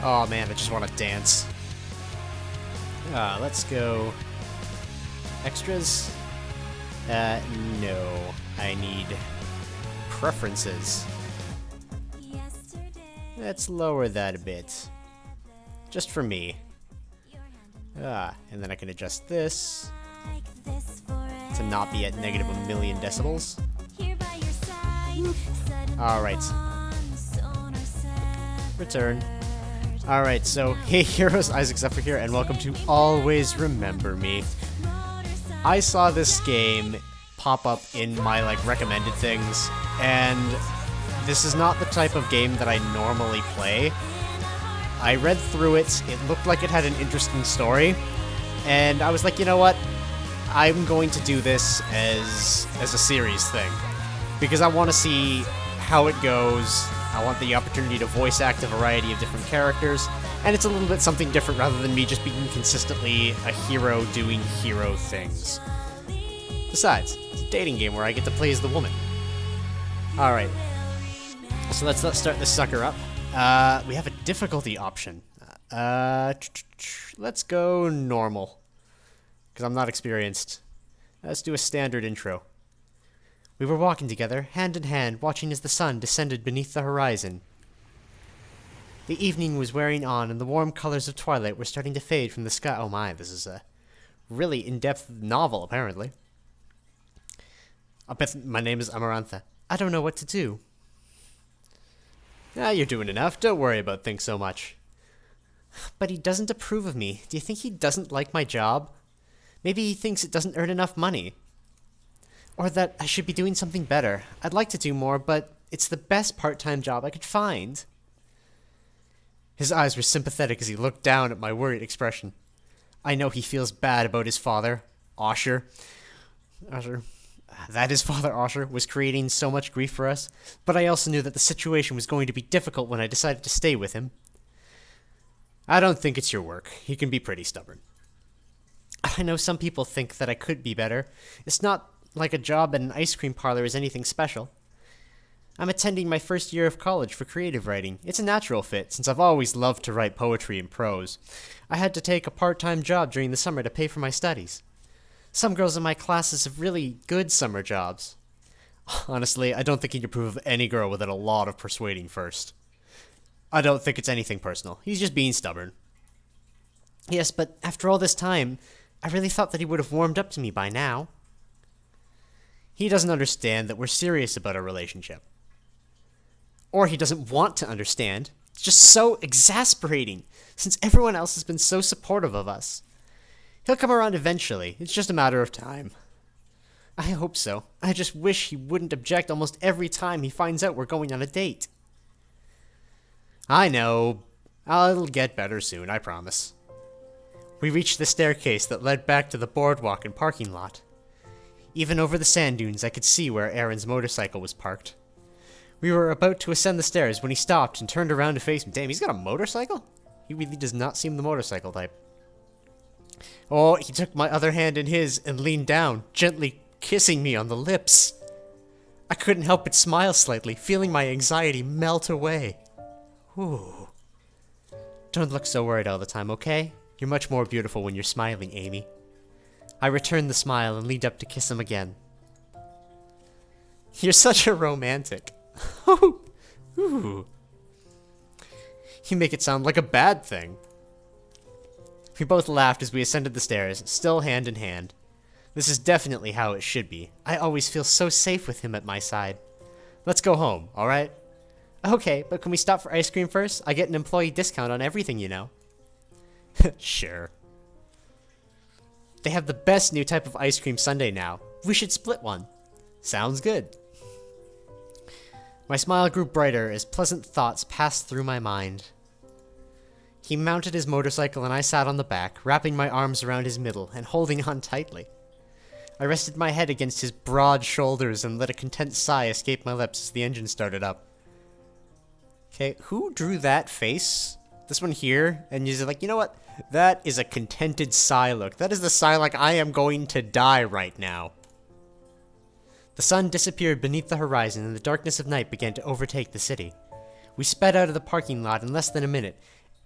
Oh man, I just want to dance. Let's go. Extras? No. I need preferences. Let's lower that a bit. Just for me. And then I can adjust this to not be at negative a million decibels. Alright. Return. Alright, so, hey heroes, Isaac Zephyr here, and welcome to Always Remember Me. I saw this game pop up in my, recommended things, and this is not the type of game that I normally play. I read through it, it looked like it had an interesting story, and I was like, you know what? I'm going to do this as a series thing, because I want to see how it goes. I want the opportunity to voice act a variety of different characters, and it's a little bit something different rather than me just being consistently a hero doing hero things. Besides, it's a dating game where I get to play as the woman. Alright, so let's start this sucker up. We have a difficulty option. Let's go normal, because I'm not experienced. Let's do a standard intro. We were walking together, hand in hand, watching as the sun descended beneath the horizon. The evening was wearing on, and the warm colors of twilight were starting to fade from the sky. Oh my, this is a really in-depth novel, apparently. My name is Amarantha. I don't know what to do. You're doing enough. Don't worry about things so much. But he doesn't approve of me. Do you think he doesn't like my job? Maybe he thinks it doesn't earn enough money. Or that I should be doing something better. I'd like to do more, but it's the best part-time job I could find. His eyes were sympathetic as he looked down at my worried expression. I know he feels bad about his father, Osher. That his father, Osher, was creating so much grief for us, but I also knew that the situation was going to be difficult when I decided to stay with him. I don't think it's your work. He can be pretty stubborn. I know some people think that I could be better. It's not like a job at an ice cream parlor is anything special. I'm attending my first year of college for creative writing. It's a natural fit, since I've always loved to write poetry and prose. I had to take a part-time job during the summer to pay for my studies. Some girls in my classes have really good summer jobs. Honestly, I don't think he'd approve of any girl without a lot of persuading first. I don't think it's anything personal. He's just being stubborn. Yes, but after all this time, I really thought that he would have warmed up to me by now. He doesn't understand that we're serious about our relationship. Or he doesn't want to understand. It's just so exasperating, since everyone else has been so supportive of us. He'll come around eventually. It's just a matter of time. I hope so. I just wish he wouldn't object almost every time he finds out we're going on a date. I know. It'll get better soon, I promise. We reached the staircase that led back to the boardwalk and parking lot. Even over the sand dunes, I could see where Aaron's motorcycle was parked. We were about to ascend the stairs when he stopped and turned around to face me. Damn, he's got a motorcycle? He really does not seem the motorcycle type. Oh, he took my other hand in his and leaned down, gently kissing me on the lips. I couldn't help but smile slightly, feeling my anxiety melt away. Ooh. Don't look so worried all the time, okay? You're much more beautiful when you're smiling, Amy. I returned the smile and leaned up to kiss him again. You're such a romantic. Ooh. You make it sound like a bad thing. We both laughed as we ascended the stairs, still hand in hand. This is definitely how it should be. I always feel so safe with him at my side. Let's go home, alright? Okay, but can we stop for ice cream first? I get an employee discount on everything, you know. Sure. They have the best new type of ice cream sundae now. We should split one. Sounds good. My smile grew brighter as pleasant thoughts passed through my mind. He mounted his motorcycle and I sat on the back, wrapping my arms around his middle and holding on tightly. I rested my head against his broad shoulders and let a content sigh escape my lips as the engine started up. Okay, who drew that face? This one here? And he's like, you know what? That is a contented sigh look. That is the sigh like I am going to die right now. The sun disappeared beneath the horizon and the darkness of night began to overtake the city. We sped out of the parking lot in less than a minute,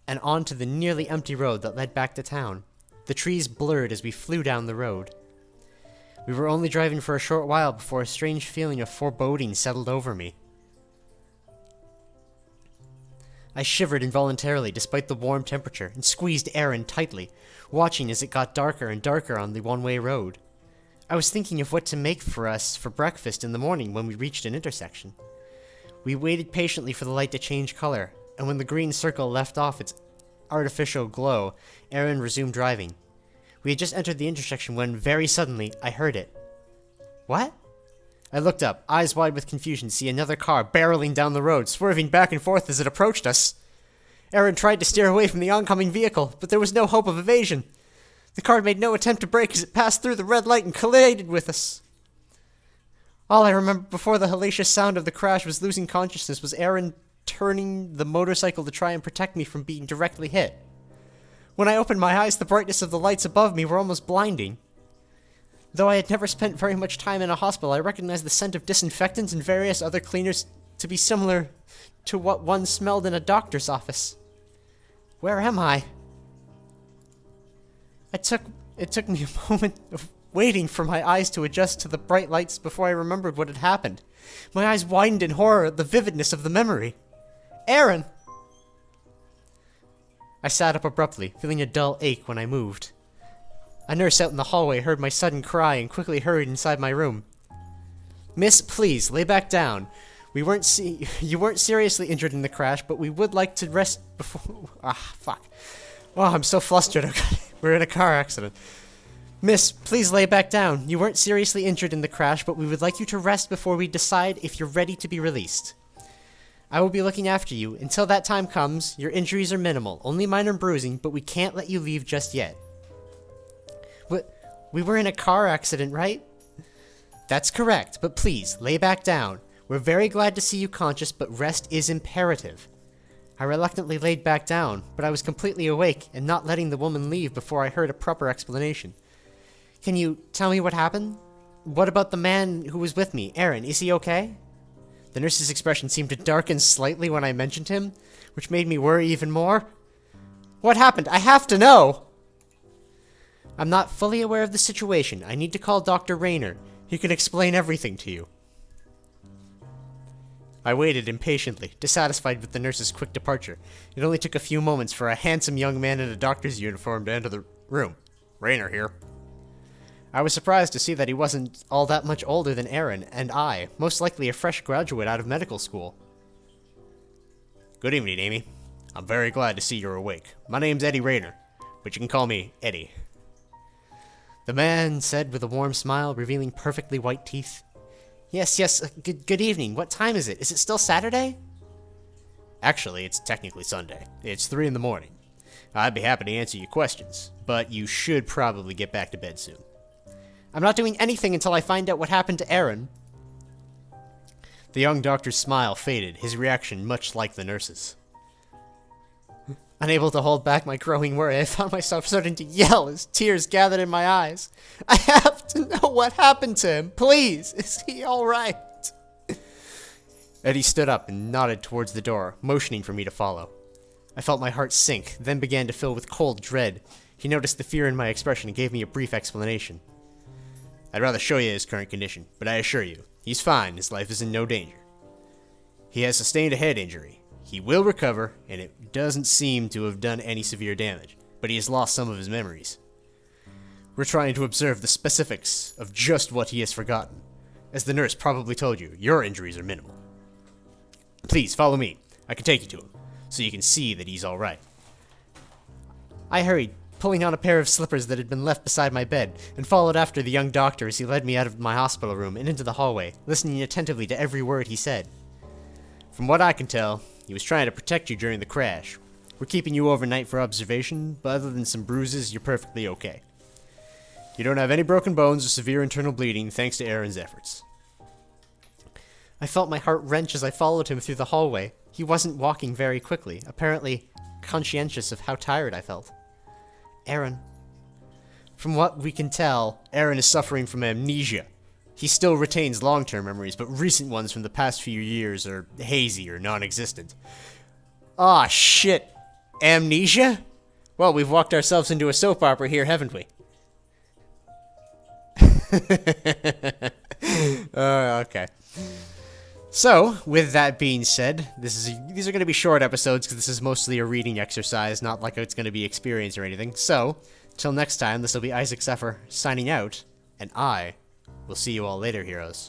and onto the nearly empty road that led back to town. The trees blurred as we flew down the road. We were only driving for a short while before a strange feeling of foreboding settled over me. I shivered involuntarily despite the warm temperature and squeezed Aaron tightly, watching as it got darker and darker on the one-way road. I was thinking of what to make for us for breakfast in the morning when we reached an intersection. We waited patiently for the light to change color, and when the green circle left off its artificial glow, Aaron resumed driving. We had just entered the intersection when, very suddenly, I heard it. What? I looked up, eyes wide with confusion, to see another car barreling down the road, swerving back and forth as it approached us. Aaron tried to steer away from the oncoming vehicle, but there was no hope of evasion. The car made no attempt to brake as it passed through the red light and collided with us. All I remember before the hellacious sound of the crash was losing consciousness was Aaron turning the motorcycle to try and protect me from being directly hit. When I opened my eyes, the brightness of the lights above me were almost blinding. Though I had never spent very much time in a hospital, I recognized the scent of disinfectants and various other cleaners to be similar to what one smelled in a doctor's office. Where am I? It took me a moment of waiting for my eyes to adjust to the bright lights before I remembered what had happened. My eyes widened in horror at the vividness of the memory. Aaron! I sat up abruptly, feeling a dull ache when I moved. A nurse out in the hallway heard my sudden cry and quickly hurried inside my room. Miss, please, lay back down. You weren't seriously injured in the crash, but we would like to rest before... fuck. Oh, I'm so flustered. We're in a car accident. Miss, please lay back down. You weren't seriously injured in the crash, but we would like you to rest before we decide if you're ready to be released. I will be looking after you. Until that time comes, your injuries are minimal, only minor bruising, but we can't let you leave just yet. We were in a car accident, right? That's correct, but please, lay back down. We're very glad to see you conscious, but rest is imperative. I reluctantly laid back down, but I was completely awake and not letting the woman leave before I heard a proper explanation. Can you tell me what happened? What about the man who was with me, Aaron? Is he okay? The nurse's expression seemed to darken slightly when I mentioned him, which made me worry even more. What happened? I have to know! I'm not fully aware of the situation. I need to call Dr. Raynor. He can explain everything to you. I waited impatiently, dissatisfied with the nurse's quick departure. It only took a few moments for a handsome young man in a doctor's uniform to enter the room. Raynor here. I was surprised to see that he wasn't all that much older than Aaron and I, most likely a fresh graduate out of medical school. Good evening, Amy. I'm very glad to see you're awake. My name's Eddie Raynor, but you can call me Eddie. The man said with a warm smile, revealing perfectly white teeth. Yes, good evening. What time is it? Is it still Saturday? Actually, it's technically Sunday. It's 3 in the morning. I'd be happy to answer your questions, but you should probably get back to bed soon. I'm not doing anything until I find out what happened to Aaron. The young doctor's smile faded, his reaction much like the nurse's. Unable to hold back my growing worry, I found myself starting to yell as tears gathered in my eyes. I have to know what happened to him. Please, is he all right? Eddie stood up and nodded towards the door, motioning for me to follow. I felt my heart sink, then began to fill with cold dread. He noticed the fear in my expression and gave me a brief explanation. I'd rather show you his current condition, but I assure you, he's fine. His life is in no danger. He has sustained a head injury. He will recover, and it doesn't seem to have done any severe damage, but he has lost some of his memories. We're trying to observe the specifics of just what he has forgotten. As the nurse probably told you, your injuries are minimal. Please, follow me. I can take you to him, so you can see that he's all right. I hurried, pulling on a pair of slippers that had been left beside my bed, and followed after the young doctor as he led me out of my hospital room and into the hallway, listening attentively to every word he said. From what I can tell, he was trying to protect you during the crash. We're keeping you overnight for observation, but other than some bruises, you're perfectly okay. You don't have any broken bones or severe internal bleeding, thanks to Aaron's efforts. I felt my heart wrench as I followed him through the hallway. He wasn't walking very quickly, apparently conscientious of how tired I felt. Aaron. From what we can tell, Aaron is suffering from amnesia. He still retains long-term memories, but recent ones from the past few years are hazy or non-existent. Ah, shit! Amnesia? Well, we've walked ourselves into a soap opera here, haven't we? Okay. So, with that being said, these are going to be short episodes because this is mostly a reading exercise, not like it's going to be experience or anything. So, till next time, this will be Isaac Zephyr signing out, and I will see you all later, heroes.